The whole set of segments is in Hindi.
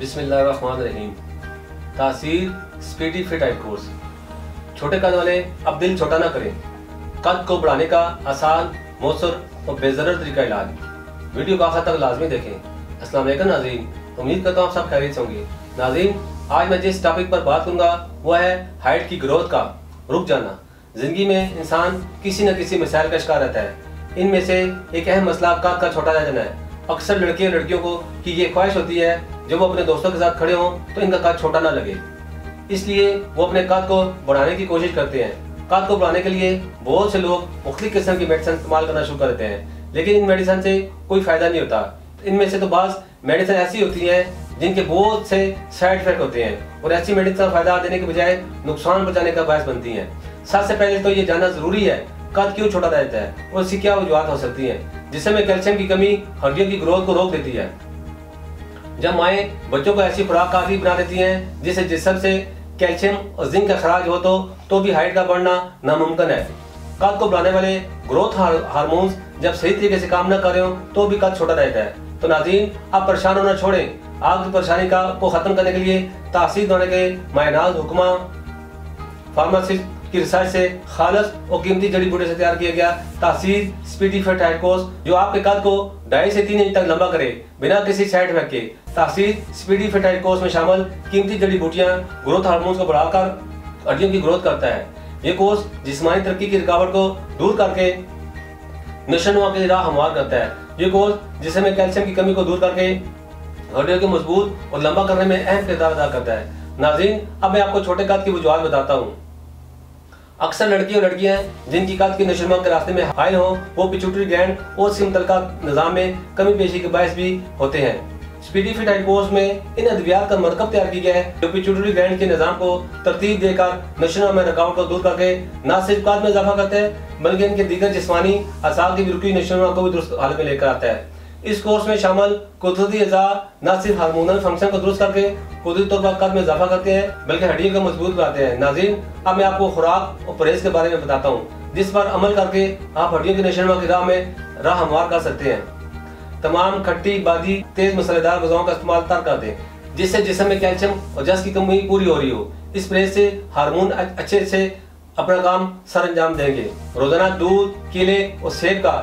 बिस्मिल्लाहिर्रहमानिर्रहीम। तासीर स्पीडी फिट हाइट कोर्स। छोटे कद वाले अब दिल छोटा ना करें। कद को बढ़ाने का आसान, मौसर और बेज़रर तरीका इलाज। वीडियो को आखिर तक लाजमी देखें। अस्सलाम वालेकुम नाज़रीन, उम्मीद करता हूँ आप सब खैरियत से होंगे। नाज़रीन, आज मैं जिस टॉपिक पर बात करूँगा वह है हाइट की ग्रोथ का रुक जाना। ज़िंदगी में इंसान किसी न किसी मसाइल का शिकार रहता है। इनमें से एक अहम मसला कद का छोटा रह जाना है। अक्सर लड़के और लड़कियों को की ये ख्वाहिश होती है जब वो अपने दोस्तों के साथ खड़े हों तो इनका कद छोटा ना लगे, इसलिए वो अपने कद को बढ़ाने की कोशिश करते हैं। कद को बढ़ाने के लिए बहुत से लोग मुख्तलिफ किस्म की मेडिसिन इस्तेमाल करना शुरू कर देते हैं, लेकिन इन मेडिसिन से कोई फ़ायदा नहीं होता। इनमें से तो बाज़ मेडिसिन ऐसी होती हैं जिनके बहुत से साइड इफेक्ट होते हैं और ऐसी मेडिसिन फ़ायदा देने के बजाय नुकसान पहुँचाने का बायस बनती हैं। सबसे पहले तो ये जानना ज़रूरी है कद क्यों छोटा रहता है और इसकी क्या वजूहत हो सकती हैं, जिसमें कैल्शियम की कमी हड्डियों की ग्रोथ को रोक देती है। जब माएँ बच्चों को ऐसी खुराक का आदी बना देती हैं जिससे जिस्म से कैल्शियम और जिंक का खराज हो तो भी हाइट का बढ़ना नामुमकिन है। कद को बढ़ाने वाले ग्रोथ हार्मोन्स जब सही तरीके से काम न कर रहे हो तो भी कद छोटा रहता है। तो नाज़रीन, आप परेशान होना छोड़ें। आपकी परेशानी को खत्म करने के लिए तासीर दौरे के मायनाज हुक्मा फार्मासिस्ट की रिसर्च से खालस और कीमती जड़ी बूटी से तैयार किया गया तासीर स्पीडी फिट हाइट कोर्स, जो आपके कद को 2.5 से 3 इंच तक लंबा करे बिना किसी साइड इफेक्ट के। तासीर स्पीडी फिट हाइट कोर्स में शामिल कीमती जड़ी बूटियां ग्रोथ हार्मोन्स को बढ़ाकर हड्डियों की ग्रोथ करता है। ये कोर्स जिस्मानी तरक्की की रुकावट को दूर करके नशोनुमा की राह हमवार करता है। ये कोर्स जिसमें कैल्शियम की कमी को दूर करके हड्डियों को मजबूत और लंबा करने में अहम किरदार अदा करता है। नाज़रीन, अब मैं आपको छोटे कद की वजूहत बताता हूँ। अक्सर लड़के और लड़कियां जिनकी कद की नशोनुमा के रास्ते में हाइल हो वो पिट्यूटरी ग्लैंड और इसके मुतल्लिका निज़ाम में कमी पेशी के बायस भी होते हैं। स्पीडी फिट हाइट कोर्स में इन अद्वियात का मरकब तैयार किया गया है जो पिट्यूटरी ग्लैंड के निज़ाम को तरतीब देकर नशोनुमा में रुकावट को दूर करके न सिर्फ कद में इजाफा करते हैं बल्कि इनके दीगर जिस्मानी असाल की भी रुकी नशोनुमा को भी दुरुस्त हालत में लेकर आता है। इस कोर्स में शामिल कुदरती अज़ा न सिर्फ हार्मोनल फंक्शन को दुरुस्त करके कुदरती तौर पर कद में इजाफा करते हैं बल्कि हड्डियों को मजबूत बनाते हैं। नाज़रीन, अब मैं आपको खुराक और परहेज के बारे में बताता हूँ जिस पर अमल करके आप हड्डियों की नशोनुमा की राह हमवार कर सकते हैं। तमाम खट्टी, बादी, तेज मसालेदार ग़िज़ाओं का इस्तेमाल तर्क कर दें जिससे जिस्म में कैल्शियम और जस की कमी पूरी हो रही हो। इस परहेज से हार्मोन अच्छे से अपना काम सर अंजाम देंगे। रोजाना दूध, केले और सेब का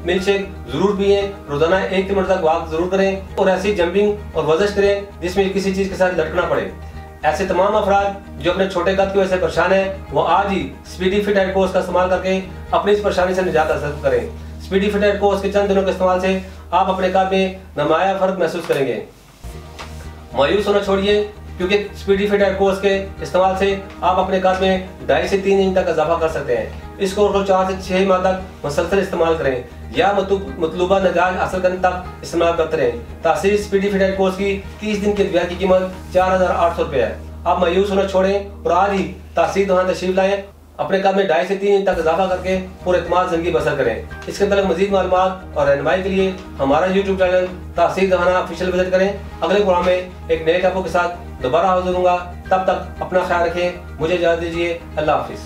मिल्क शेक जरूर पिए। रोजाना 1 किलोमीटर तक वॉक जरूर करें और ऐसी जंपिंग और वर्जिश करें जिसमें किसी चीज के साथ लटकना पड़े। ऐसे तमाम अफराद जो अपने छोटे कद की वजह से परेशान है वो आज ही स्पीडी फिट हाइट कोर्स का इस्तेमाल करके अपनी इस परेशानी से निजात हासिल करें। स्पीडी फिट हाइट कोर्स के चंद दिनों के इस्तेमाल से आप अपने कद में नुमाया फर्क महसूस करेंगे। मायूस होना छोड़िए, क्योंकि स्पीडी फिट हाइट कोर्स के इस्तेमाल से आप अपने कद में 2.5 से 3 इंच तक इजाफा कर सकते हैं। इस कोर्स को 4 से 6 माह तक मुसलसल इस्तेमाल करें या मतलूबा नजाज हासिल करने तक इस्तेमाल करते रहें। तासीर स्पीडी फिट हाइट कोर्स की 30 दिन की अद्विया की कीमत 4800 रुपये है। आप मायूस होना छोड़ें और आज ही तासीर वहाँ तशरीफ लाएं। अपने कद में 2.5 से 3 इंच तक इजाफा करके पूरे एतमाद ज़िंदगी बसर करें। इसके अंदर मज़ीद मालूमात और रहनुमाई के लिए हमारा यूट्यूब चैनल तासीर दहाना ऑफिशियल विजिट करें। अगले प्रोग्राम में एक नए टॉपिक के साथ दोबारा हाजिर होऊंगा। तब तक अपना ख्याल रखें। मुझे इजाज़त दीजिए। अल्लाह हाफिज़।